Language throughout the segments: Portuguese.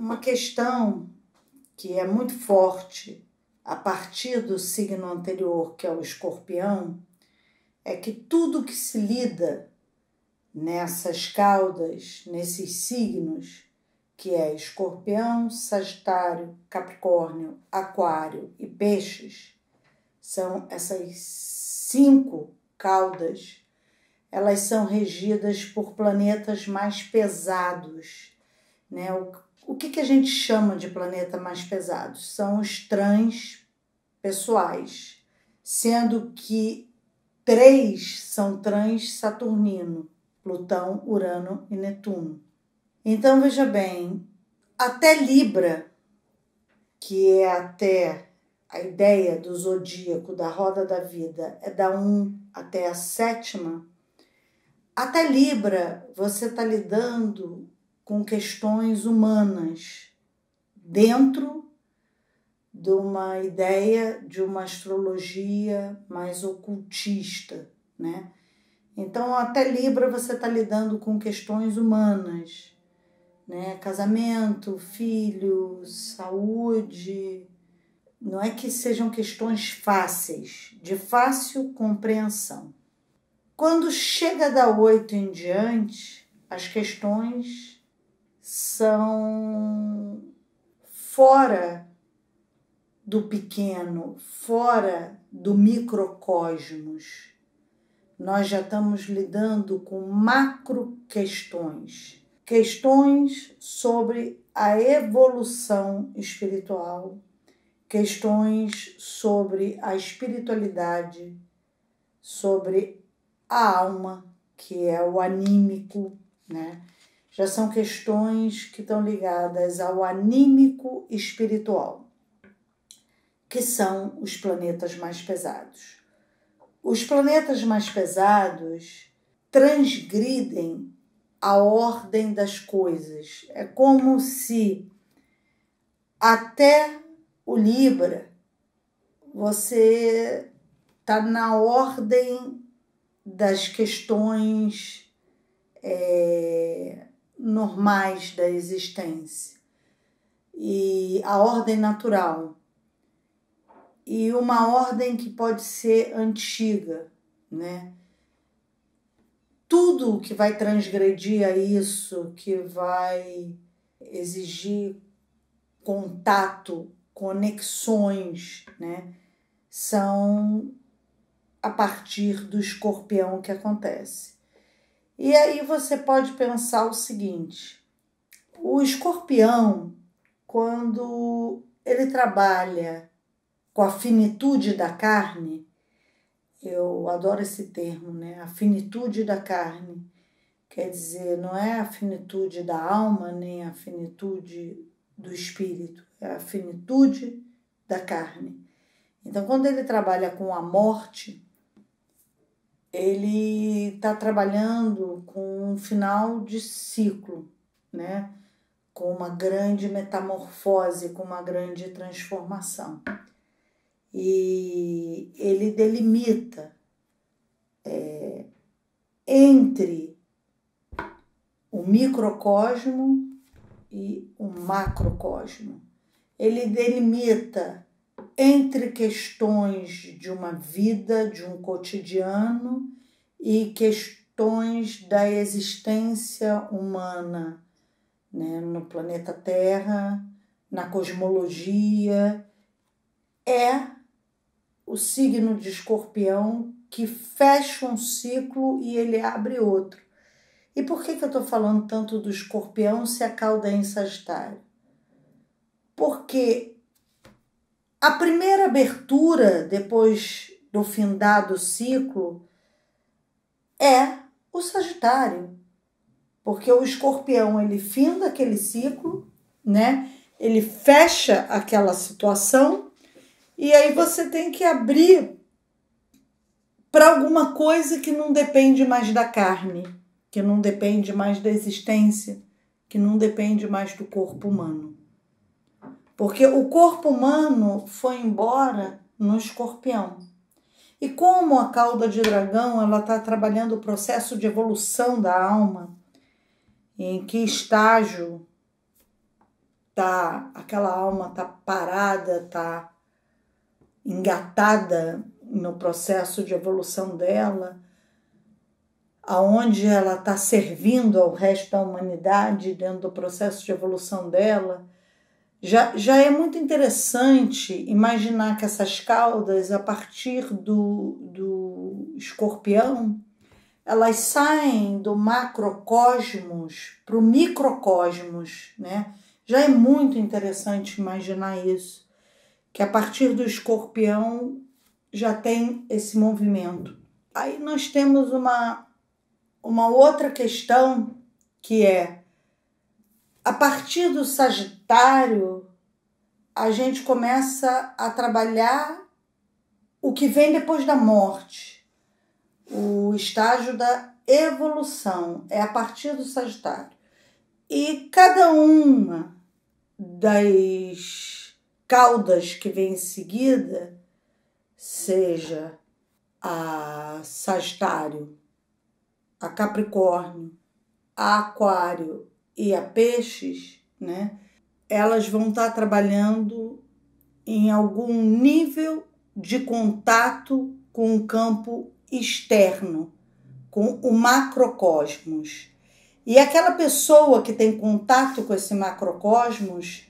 uma questão que é muito forte a partir do signo anterior, que é o Escorpião, é que tudo que se lida nessas caudas, nesses signos, que é Escorpião, Sagitário, Capricórnio, Aquário e Peixes, são essas 5 caudas, elas são regidas por planetas mais pesados, né? O que a gente chama de planeta mais pesados? São os transpessoais, sendo que 3 são transsaturnino, Plutão, Urano e Netuno. Então, veja bem, até Libra, que é até a ideia do zodíaco, da roda da vida, é da 1 até a 7ª, até Libra você está lidando com questões humanas dentro de uma ideia de uma astrologia mais ocultista, né? Então, até Libra você está lidando com questões humanas, né? Casamento, filhos, saúde. Não é que sejam questões fáceis, de fácil compreensão. Quando chega da 8 em diante, as questões são fora do pequeno, fora do microcosmos. Nós já estamos lidando com macro questões, questões sobre a evolução espiritual, questões sobre a espiritualidade, sobre a alma, que é o anímico, né? Já são questões que estão ligadas ao anímico espiritual, que são os planetas mais pesados. Os planetas mais pesados transgridem a ordem das coisas. É como se até o Libra você está na ordem das questões normais da existência e a ordem natural. E uma ordem que pode ser antiga, né? Tudo que vai transgredir a isso, que vai exigir contato, conexões, né? São a partir do Escorpião que acontece. E aí você pode pensar o seguinte: o Escorpião, quando ele trabalha com a finitude da carne, eu adoro esse termo, né? A finitude da carne, quer dizer, não é a finitude da alma, nem a finitude do espírito, é a finitude da carne. Então, quando ele trabalha com a morte, ele está trabalhando com um final de ciclo, né? Com uma grande metamorfose, com uma grande transformação. E ele delimita entre o microcosmo e o macrocosmo. Ele delimita entre questões de uma vida, de um cotidiano e questões da existência humana, né, no planeta Terra, na cosmologia. É o signo de Escorpião que fecha um ciclo e ele abre outro. E por que eu estou falando tanto do Escorpião se a cauda é em Sagitário? Porque a primeira abertura, depois do findado ciclo, é o Sagitário. Porque o Escorpião, ele finda aquele ciclo, né? Ele fecha aquela situação e aí você tem que abrir para alguma coisa que não depende mais da carne, que não depende mais da existência, que não depende mais do corpo humano. Porque o corpo humano foi embora no Escorpião. E como a cauda de dragão ela está trabalhando o processo de evolução da alma, em que estágio aquela alma tá parada, tá engatada no processo de evolução dela, aonde ela está servindo ao resto da humanidade dentro do processo de evolução dela. Já é muito interessante imaginar que essas caudas, a partir do escorpião, elas saem do macrocosmos para o microcosmos, né? Já é muito interessante imaginar isso, que a partir do escorpião já tem esse movimento. Aí nós temos uma outra questão, que é, a partir do Sagitário, a gente começa a trabalhar o que vem depois da morte. O estágio da evolução é a partir do Sagitário. E cada uma das caudas que vem em seguida, seja a Sagitário, a Capricórnio, a Aquário e a Peixes, né? Elas vão estar trabalhando em algum nível de contato com o campo externo, com o macrocosmos. E aquela pessoa que tem contato com esse macrocosmos,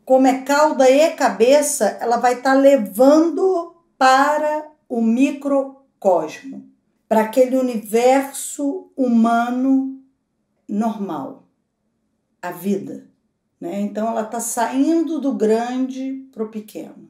como é cauda e cabeça, ela vai estar levando para o microcosmo, para aquele universo humano normal, a vida, né? Então ela está saindo do grande para o pequeno.